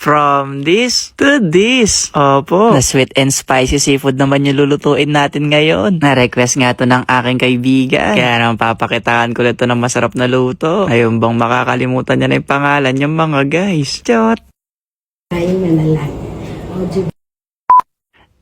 From this to this. Opo. Na sweet and spicy seafood naman yung lulutuin natin ngayon. Na-request nga to ng aking kaibigan. Kaya naman papakitaan ko nito ng masarap na luto. Ayun bang makakalimutan niya na yung pangalan niya mga guys. Chot! Ayun na lang.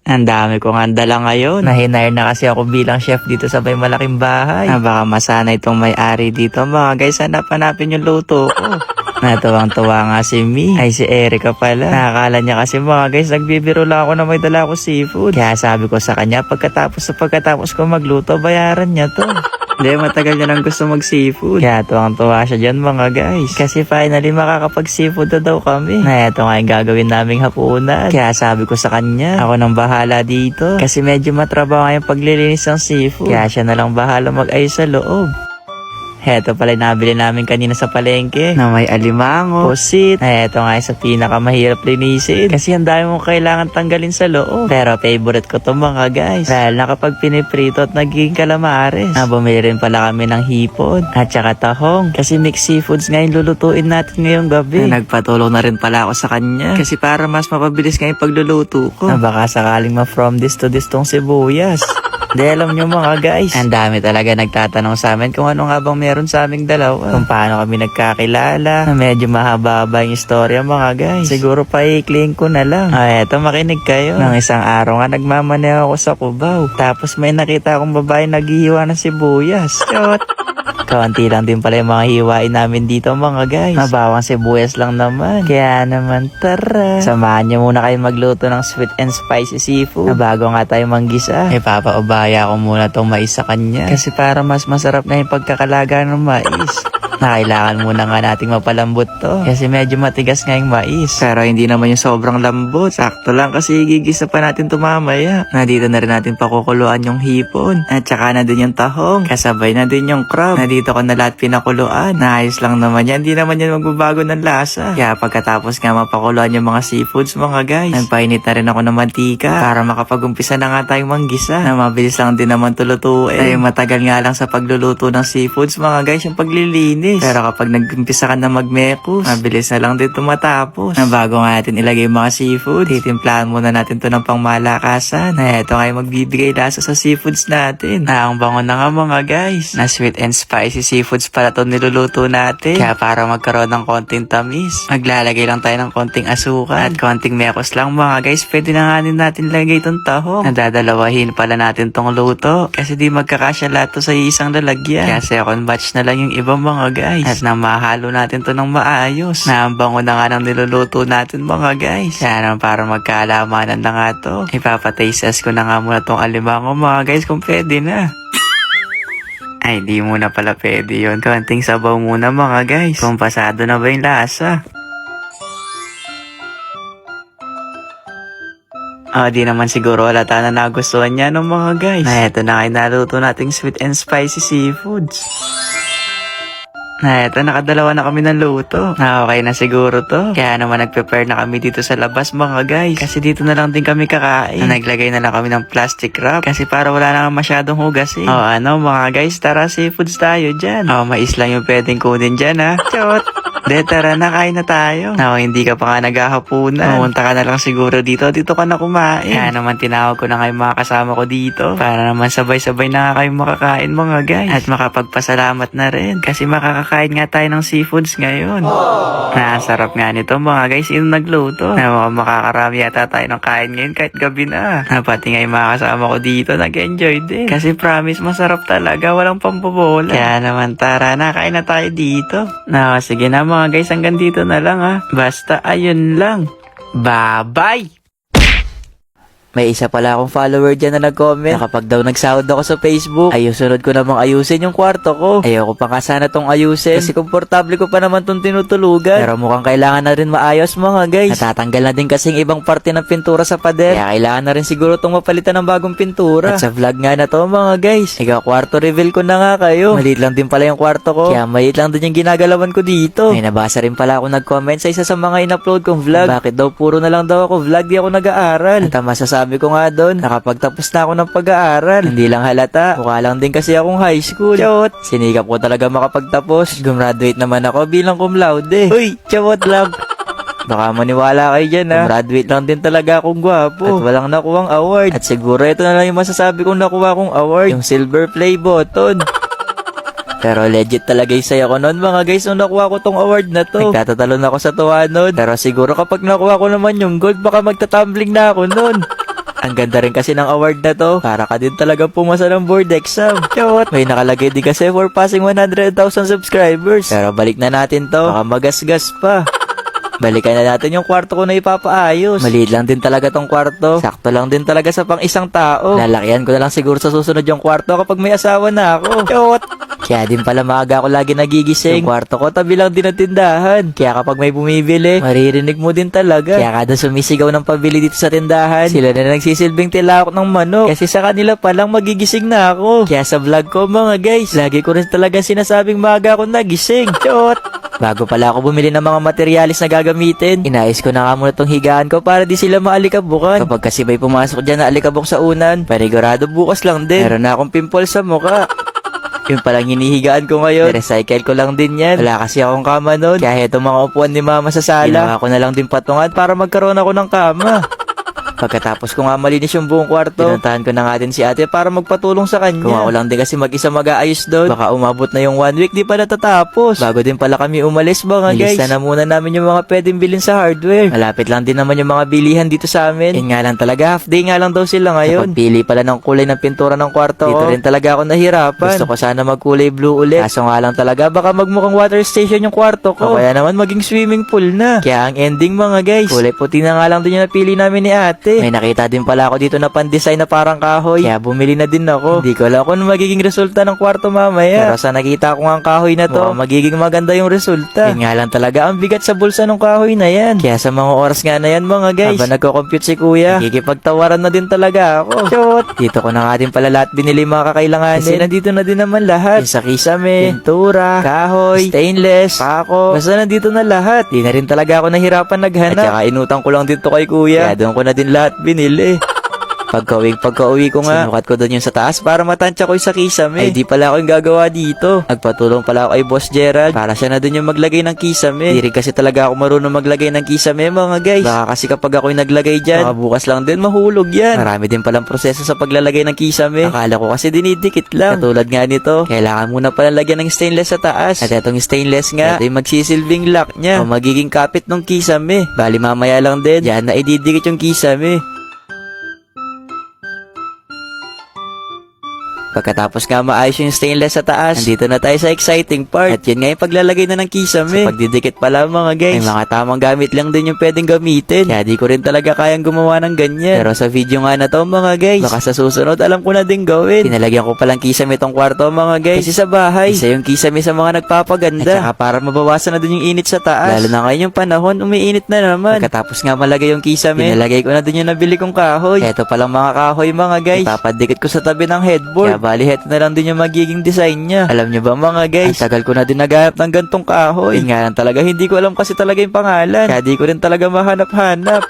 Ang dami kong handala ngayon. Nahinire na kasi ako bilang chef dito sa may malaking bahay. Baka masana itong may-ari dito mga guys. Hanap-hanapin yung luto ko. Natuwang-tuwa nga si Mi. Ay si Erica pala. Nakakala niya kasi mga guys, nagbibiro lang ako na may dala ko seafood. Kaya sabi ko sa kanya, pagkatapos ko magluto, bayaran niya to. Hindi, matagal niya nang gusto mag-seafood. Kaya tuwang-tuwa siya dyan mga guys. Kasi finally makakapag-seafood na daw kami. Na ito nga yung gagawin naming hapunan. Kaya sabi ko sa kanya, ako nang bahala dito. Kasi medyo matrabaho nga yung paglilinis ng seafood. Kaya siya na lang bahala mag-ayos sa loob. Heto pala nabili namin kanina sa palengke na may alimango, pusit. Heto nga sa pinakamahirap linisin kasi ang dami mong kailangan tanggalin sa loob. Pero favorite ko to mga guys dahil na kapag piniprito at nagiging calamares. Bumili rin pala kami ng hipon at saka tahong kasi mixed seafoods nga yung lulutuin natin ngayong gabi. Nagpatulong na rin pala ako sa kanya kasi para mas mapabilis nga yung pagluluto ko. Baka sakaling ma-from this to this tong sibuyas. Di alam nyo mga guys, ang dami talaga nagtatanong sa amin kung ano nga bang meron sa aming dalawa. Kung paano kami nagkakilala. Medyo mahaba-haba yung istorya mga guys. Siguro paikling ko na lang. Eto makinig kayo. Nang isang araw nga nagmamaneho ako sa Cubao. Tapos may nakita akong babae naghihiwa ng sibuyas. Shot! Kaunti lang din pala yung mga hiwain namin dito mga guys. Mabawang sibuyas lang naman. Kaya naman tara. Samahan niyo muna kayo magluto ng sweet and spicy seafood. Na bago nga tayo manggisa. Papaubaya ko muna tong mais sa kanya. Kasi para mas masarap na yung pagkakalaga ng mais. Kailangan muna nga nating mapalambot to. Kasi medyo matigas nga yung mais. Pero hindi naman yung sobrang lambot. Sakto lang kasi igigisa pa natin ito mamaya. Dito na rin natin pakukuluan yung hipon. At saka na din yung tahong. Kasabay na din yung crab. Dito ko na lahat pinakuluan. Naayos lang naman yan. Hindi naman yan magbabago ng lasa. Kaya pagkatapos nga mapakuluan yung mga seafoods mga guys. Nagpainit na rin ako ng mantika. Para makapag-umpisa na nga tayong manggisa. Na mabilis lang din naman tulutuin. Ay matagal nga lang sa pagluluto ng seafoods mga guys yung paglilinis. Pero kapag nag-umpisa ka na magmekos, mabilis na lang din tumatapos. Na bago nga natin ilagay yung mga seafood, titimplahan muna natin to ng pangmalakasan. Na eto nga yung magbibigay lasa sa seafoods natin. Na ang bango na nga mga guys. Na sweet and spicy seafoods pala to niluluto natin. Kaya para magkaroon ng konting tamis, maglalagay lang tayo ng konting asukal at konting mekos lang mga guys. Pwede na nga natin lagay itong tahong. Nadadalawahin pala natin tong luto. Kasi di magkakasya lahat to sa isang lalagyan. Kaya second batch na lang yung ibang mga guys. At na mahalo natin to ng maayos. Na ang bango na nga ng niluluto natin mga guys. Kaya naman para magkaalamanan na nga to. Ipapataste test ko na nga muna tong alimango mga guys kung pwede na. Ay di muna pala pwede yun. Konting sabaw muna mga guys. Kung pasado na ba yung lasa. Di naman siguro halata na nagustuhan niya ng mga guys. Na eto na kayo naluto nating sweet and spicy seafoods. Na eto, nakadalawa na kami ng luto. Na okay na siguro to. Kaya naman nag-prepare na kami dito sa labas mga guys. Kasi dito na lang din kami kakain. Na naglagay na lang kami ng plastic wrap. Kasi para wala na masyadong hugas eh. Mga guys, tara seafoods tayo dyan. Mais lang yung pwedeng kunin dyan ha. Chot! De, tara na, kain na tayo. Hindi ka pa nga naghahapunan. Pumunta ka na lang siguro dito. Dito ka na kumain. Kaya naman tinawag ko na nga yung mga kasama ko dito. Para naman sabay-sabay na nga kayong makakain mga guys. At makapagpasalamat na rin. Kasi makakakain nga tayo ng seafoods ngayon. Sarap nga nito mga guys. Sino nagluto? Makakarami yata tayo ng kain ngayon kahit gabi na. Pati nga yung mga kasama ko dito nag-enjoy din. Kasi promise masarap talaga. Walang pambobola. Kaya naman tara na, kain na tayo dito. Sige na mga guys, hanggang dito na lang ha. Basta ayun lang. Bye-bye! May isa pala akong follower dyan na nag-comment na kapag daw nagsahod ako sa Facebook, ay sunod ko namang ayusin yung kwarto ko. Ayoko pa nga sana tong ayusin kasi komportable ko pa naman tong tinutulugan. Pero mukhang kailangan na rin maayos mga guys. Natatanggal na din kasing ibang parte ng pintura sa pader. Kaya kailangan na rin siguro tong mapalitan ng bagong pintura. At sa vlog nga na to mga guys, kwarto reveal ko na nga kayo. Maliit lang din pala yung kwarto ko. Kaya maliit lang din yung ginagalawan ko dito. May nabasa rin pala ako nag-comment sa isa sa mga in-upload kong vlog. Bakit daw puro na lang daw ako vlog, di ako nag-aaral. At masasabi ko nga doon, nakapagtapos na ako ng pag-aaral. Hindi lang halata, mukha lang din kasi akong high school. Chot! Sinikap ko talaga makapagtapos. Gumraduate naman ako bilang cum laude. Uy! Chawat lang! Baka maniwala kayo dyan ha. Graduate lang din talaga akong gwapo. At walang nakuhang award. At siguro ito na lang yung masasabi kong nakuha kong award. Yung silver play button. Pero legit talaga yung saya ko noon mga guys nung nakuha ko tong award na to. Nagtatatalon ako sa tuwa noon. Pero siguro kapag nakuha ko naman yung gold baka magtatumbling na ako noon. Ang ganda rin kasi ng award na to. Para ka din talaga pumasa ng board exam. Cute. May nakalagay din kasi for passing 100,000 subscribers. Pero balik na natin to. Baka magasgas pa. Balikan na natin yung kwarto ko na ipapaayos. Maliit lang din talaga tong kwarto. Sakto lang din talaga sa pang isang tao. Lalakihan ko na lang siguro sa susunod yung kwarto kapag may asawa na ako. Cute. Kaya din pala maaga ako lagi nagigising. Yung kwarto ko tabi lang din ng tindahan. Kaya kapag may bumibili, maririnig mo din talaga. Kaya kada sumisigaw ng pabili dito sa tindahan, sila na nagsisilbing tilawak ng manok. Kasi sa kanila palang magigising na ako. Kaya sa vlog ko mga guys, lagi ko rin talaga sinasabing maaga ako nagising. Cute. Bago pala ako bumili ng mga materialis na gagamitin, inayos ko na nga muna tong higaan ko para di sila maalikabukan. Kapag kasi may pumasok dyan na alikabok sa unan, panigurado bukas lang din. Meron na akong pimple sa muka. Yung palang hinihigaan ko ngayon, recycle ko lang din yan. Wala kasi akong kama nun. Kaya itong mga upuan ni mama sa sala, ginawa ko na lang din patungan para magkaroon ako ng kama. Pagkatapos ko nga malinis yung buong kwarto, pinuntahan ko na nga din si ate para magpatulong sa kanya. Kung ako lang din kasi mag-isa mag-aayos doon, baka umabot na yung 1 week di pa natatapos. Bago din pala kami umalis mga guys, nilista na muna namin yung mga pwedeng bilhin sa hardware. Malapit lang din naman yung mga bilihan dito sa amin. Yun nga lang talaga, half day nga lang daw sila ngayon. Sa pagpili pala ng kulay ng pintura ng kwarto, dito rin talaga ako nahirapan. Gusto ko sana magkulay blue ulit. Kaso nga lang talaga, baka magmukhang water station yung kwarto ko. O kaya naman maging swimming pool na. Kaya ang ending mga guys, kulay puti na nga lang din yung napili namin ni ate. May nakita din pala ako dito na pan-design na parang kahoy. Kaya bumili na din ako. Hindi ko alam kung magiging resulta ng kwarto mamaya. Pero sa nakita ko nga ang kahoy na to, magiging maganda yung resulta. Yun nga lang talaga ang bigat sa bulsa ng kahoy na yan. Kaya sa mga oras nga na yan mga guys, habang nagko-compute si kuya, nakikipagtawaran na din talaga ako. Cute! Dito ko na nga din pala lahat binili mga kakailanganin. Kasi nandito na din naman lahat. Yung sa kisame, pintura, kahoy, stainless, pako. Basta nandito na lahat. Di na rin talaga ako nahirapan naghanap. At saka inutang ko lang dito kay kuya. Kaya doon ko na din lahat binili. Pagka-uwi ko nga, sinukat ko doon yung sa taas para matansya ko yung sa kisame. Ay di pala ako yung gagawa dito. Nagpatulong pala ako kay Boss Gerald para siya na doon yung maglagay ng kisame. Di rin kasi talaga ako marunong maglagay ng kisame mga guys. Baka kasi kapag ako yung naglagay dyan, baka bukas lang din mahulog yan. Marami din palang proseso sa paglalagay ng kisame. Akala ko kasi dinidikit lang. Katulad nga nito, kailangan muna pala lagyan ng stainless sa taas. At etong stainless nga, ito yung magsisilbing lock niya o magiging kapit ng kisame. Bali mamaya lang din, dyan na ididikit yung kisame. Pagkatapos nga maayos yung stainless sa taas, nandito na tayo sa exciting part. At yun nga yung paglalagay na ng kisame. Sa pagdidikit pala mga guys, may mga tamang gamit lang din yung pwedeng gamitin. Kaya di ko rin talaga kayang gumawa ng ganyan. Pero sa video nga na to mga guys, baka sa susunod alam ko na din gawin. Pinalagyan ko palang kisame tong kwarto mga guys. Kasi sa bahay, isa yung kisame sa mga nagpapaganda. At saka para mabawasan na din yung init sa taas. Lalo na ngayon yung panahon, umiinit na naman. Pagkatapos nga malagay yung kisame, pinalagay ko na din yung nabili kong kahoy. Eto palang mga kahoy mga guys, ipapadikit ko sa tabi ng headboard. Bali, heto na lang din yung magiging design niya. Alam niyo ba mga guys, ang tagal ko na din naghanap ng gantong kahoy. Yun nga lang talaga, hindi ko alam kasi talaga yung pangalan. Kaya di ko rin talaga mahanap-hanap.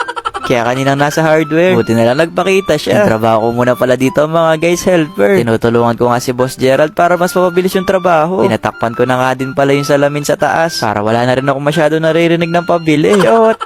Kaya kaninang nasa hardware, buti na lang nagpakita siya. Yung trabaho ko muna pala dito mga guys, helper. Tinutulungan ko nga si Boss Gerald para mas mapabilis yung trabaho. Tinatakpan ko na nga din pala yung salamin sa taas para wala na rin ako masyado naririnig ng pabili. Cute!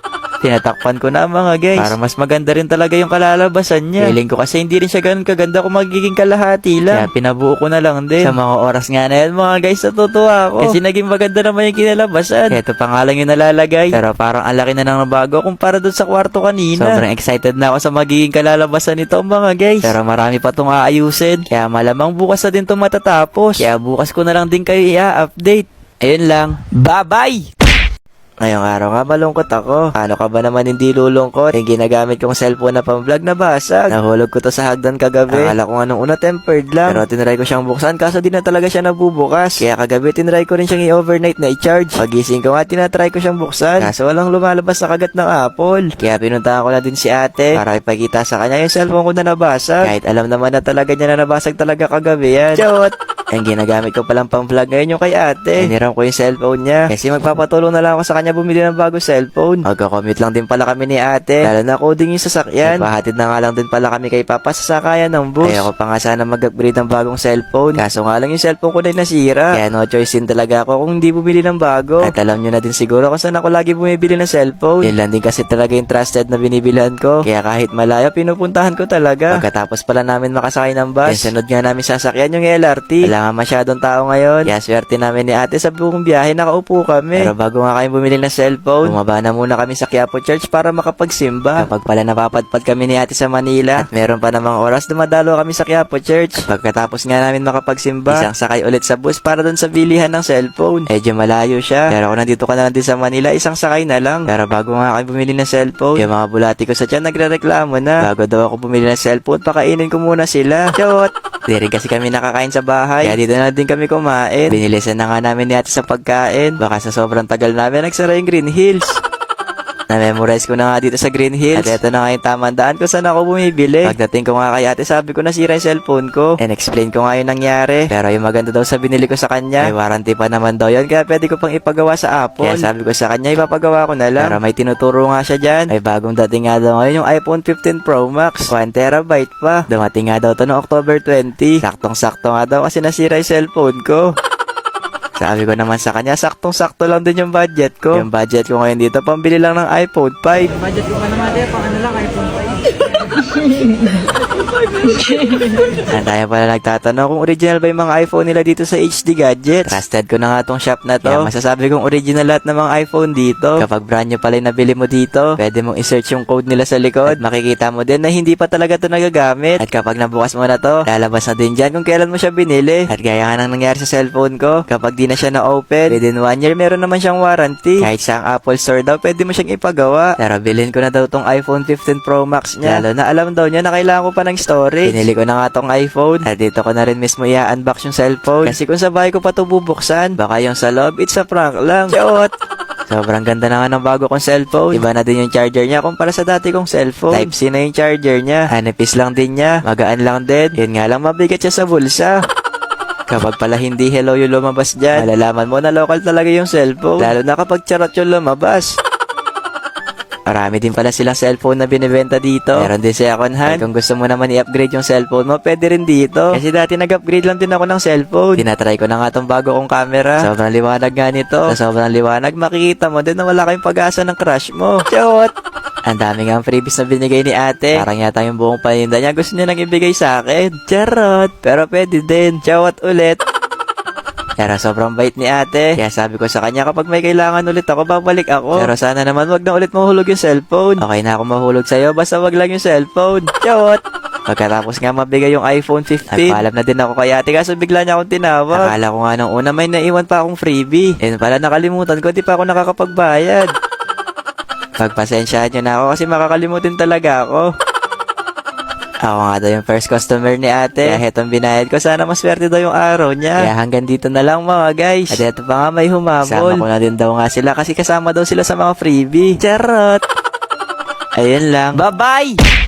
Tinatakpan ko na mga guys para mas maganda rin talaga yung kalalabasan niya. Feeling ko kasi hindi rin siya ganun kaganda kung magiging kalahati lang. Kaya pinabuo ko na lang din. Sa mga oras nga na yan mga guys, natutuwa ako. Kasi naging maganda naman yung kinalabasan. Ito pa nga lang yung nalalagay. Pero parang ang laki na ng bago kumpara dun sa kwarto kanina. Sobrang excited na ako sa magiging kalalabasan nito mga guys. Pero marami pa tong aayusin. Kaya malamang bukas na din itong matatapos. Kaya bukas ko na lang din kayo i-update. Ayun lang. Bye-bye! Ngayong araw nga malungkot ako. Ano ka ba naman hindi lulungkot? Yung ginagamit kong cellphone na pang-vlog na basag. Nahulog ko to sa hagdan kagabi. Akala ko nga nung una tempered lang. Pero tinry ko siyang buksan kaso di na talaga siya nabubukas. Kaya kagabi tinry ko rin siyang i-overnight na i-charge. Pagising ko nga tinatry ko siyang buksan. Kaso walang lumalabas na kagat ng apple. Kaya pinuntahan ko na din si ate para ipakita sa kanya yung cellphone ko na nabasag. Kahit alam naman na talaga niya na nabasag talaga kagabi yan. Chot! Ang ginagamit ko palang pang vlog ngayon yung kay ate. Hiniram ko yung cellphone niya. Kasi magpapatulong na lang ako sa kanya bumili ng bagong cellphone. Magkakommute lang din pala kami ni ate. Lalo na coding yung sasakyan. Nagpahatid na nga lang din pala kami kay papa sa sakayan ng bus. Kaya ako pa nga sana mag-upgrade ng bagong cellphone. Kaso nga lang yung cellphone ko na nasira. Kaya no choice din talaga ako kung hindi bumili ng bago. At alam nyo na din siguro kung saan ako lagi bumibili ng cellphone. Yan lang din kasi talaga yung trusted na binibilihan ko. Kaya kahit malayo pinupuntahan ko talaga. Pagkatapos pala namin makasakay ng bus, sunod nga namin sasakyan yung LRT. Wala nga masyadong tao ngayon. Kaya swerte namin ni ate sa buong biyahe nakaupo kami. Pero bago nga kami bumili ng cellphone, bumaba na muna kami sa Quiapo Church para makapagsimba. Kapag pala napapadpad kami ni ate sa Manila at meron pa namang oras, dumadalo kami sa Quiapo Church. At pagkatapos nga namin makapagsimba, isang sakay ulit sa bus para dun sa bilihan ng cellphone. Medyo malayo siya. Pero kung nandito ka na lang din sa Manila, isang sakay na lang. Pero bago nga kami bumili ng cellphone, yung mga bulati ko sa tiyan nagrereklamo na. Bago daw ako bumili ng cellphone, pakainin ko muna sila. Chot! Di rin kasi kami nakakain sa bahay. Kaya dito na din kami kumain. Binilisan na nga namin ni ate sa pagkain. Baka sa sobrang tagal namin, nagsara yung Green Hills. Na-memorize ko na nga dito sa Green Hills. At ito na nga yung tamang daan kung saan ako bumibili. Pagdating ko nga kay ate, sabi ko nasira yung cellphone ko. And explain ko nga yung nangyari. Pero yung maganda daw sa binili ko sa kanya, may warranty pa naman daw yun. Kaya pwede ko pang ipagawa sa Apple. Kaya sabi ko sa kanya, ipapagawa ko na lang. Pero may tinuturo nga siya dyan. May bagong dating nga daw ngayon yung iPhone 15 Pro Max. 1TB pa. Dumating nga daw to noong October 20. Saktong-sakto nga daw kasi nasira yung cellphone ko. Sabi ko naman sa kanya, saktong-sakto lang din yung budget ko. Yung budget ko ngayon dito, pambili lang ng iPhone 5. Budget ko pa naman din, pang ano lang, iPhone 5. Ang tayo pala nagtatanong kung original ba yung mga iPhone nila dito sa HD Gadgets. Trusted ko na nga tong shop na to. Kaya masasabi kong original lahat ng mga iPhone dito. Kapag brand new pala yung nabili mo dito, pwede mong i-search yung code nila sa likod. At makikita mo din na hindi pa talaga to nagagamit. At kapag nabukas mo na to, lalabas na din dyan kung kailan mo siya binili. At gaya nga nang nangyari sa cellphone ko, kapag di na siya na-open, within 1 year meron naman siyang warranty. Kahit sa Apple Store daw, pwede mo siyang ipagawa. Pero bilhin ko na daw tong iPhone 15 Pro Max niya. Lalo na alam daw niya na kailangan ko pa ng storage. Pinili ko na nga tong iPhone. At dito ko na rin mismo i-unbox yung cellphone. Kasi kung sa bahay ko pa to bubuksan, baka yung sa loob, it's a prank lang. Chot! Sobrang ganda na nga ng bago kong cellphone. Iba na din yung charger niya kumpara sa dati kong cellphone. Type-C na yung charger niya. Hanipis lang din niya. Magaan lang din. Yun nga lang mabigat siya sa bulsa. Kapag pala hindi hello yung lumabas dyan, malalaman mo na local talaga yung cellphone. Lalo na kapag charot yung lumabas. Marami din pala silang cellphone na binibenta dito. Meron din second hand. Kung gusto mo naman i-upgrade yung cellphone mo, pwede rin dito. Kasi dati nag-upgrade lang din ako ng cellphone. Tinatry ko na nga tong bago kong camera. Sobrang liwanag nga nito. Sa sobrang liwanag, makikita mo din na wala kayong pag-asa ng crush mo. Chot! Ang dami nga ang freebies na binigay ni ate. Parang yata yung buong paninda niya gusto niya nang ibigay sa akin. Charot! Pero pwede din. Chawat ulit. Pero sobrang bait ni ate. Kaya sabi ko sa kanya kapag may kailangan ulit ako, babalik ako. Pero sana naman wag na ulit mahulog yung cellphone. Okay na ako mahulog sa'yo, basta wag lang yung cellphone. Chawat! Pagkatapos nga mabigay yung iPhone 15, nagpaalam na din ako kay ate kaso bigla niya akong tinawag. Akala ko nga nung una may naiwan pa akong freebie. And pala nakalimutan ko, di pa ako nakakapagbayad. Pagpasensyahan nyo na ako kasi makakalimutin talaga ako. Ako nga daw yung first customer ni ate. Kaya hetong binayad ko. Sana maswerte daw yung araw niya. Kaya hanggang dito na lang mga guys. At eto pa nga may humabol. Kasama ko na din daw nga sila kasi kasama daw sila sa mga freebie. Charot! Ayun lang. Bye-bye!